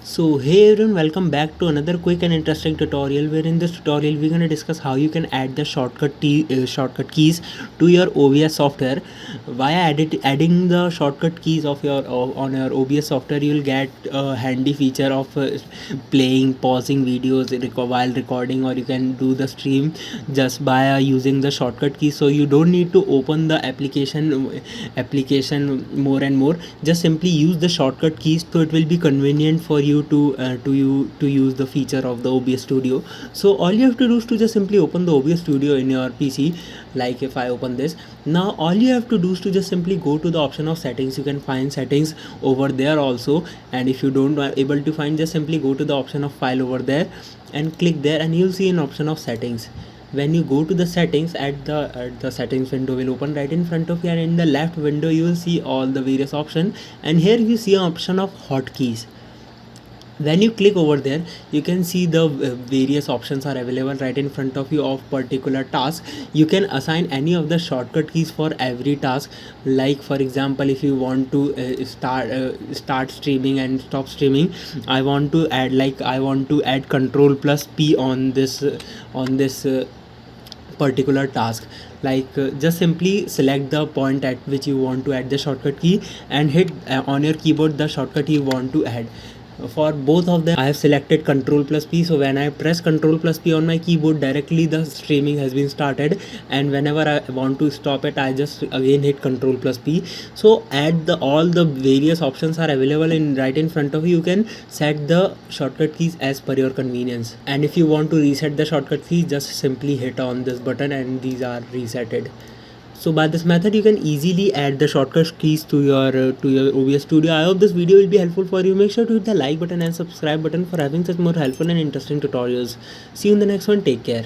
So hey everyone, welcome back to another quick and interesting tutorial, where in this tutorial we're going to discuss how you can add the shortcut keys to your OBS software. Via adding the shortcut keys of your on your OBS software, you'll get a handy feature of playing, pausing videos while recording, or you can do the stream just by using the shortcut keys. So you don't need to open the application more and more. Just simply use the shortcut keys, so it will be convenient for you to use the feature of the OBS Studio. So all you have to do is to just simply open the OBS Studio in your PC. Like if I open this now, all you have to do is to just simply go to the option of settings. You can find settings over there also, and if you don't able to find, just simply go to the option of file over there and click there, and you'll see an option of settings. When you go to the settings, at the settings window will open right in front of you, and in the left window you will see all the various options, and here you see an option of hotkeys. When you click over there, you can see the various options are available right in front of you of particular task. You can assign any of the shortcut keys for every task. Like for example, if you want to start streaming and stop streaming, I want to add control plus P on this particular task. Like just simply select the point at which you want to add the shortcut key and hit on your keyboard the shortcut you want to add. For both of them, I have selected control plus P, so when I press control plus P on my keyboard, directly the streaming has been started, and whenever I want to stop it, I just again hit control plus P. So all the various options are available right in front of you. You can set the shortcut keys as per your convenience, and if you want to reset the shortcut keys, just simply hit on this button and these are resetted. So by this method you can easily add the shortcut keys to your OBS Studio. I hope this video will be helpful for you. Make sure to hit the like button and subscribe button for having such more helpful and interesting tutorials. See you in the next one. Take care.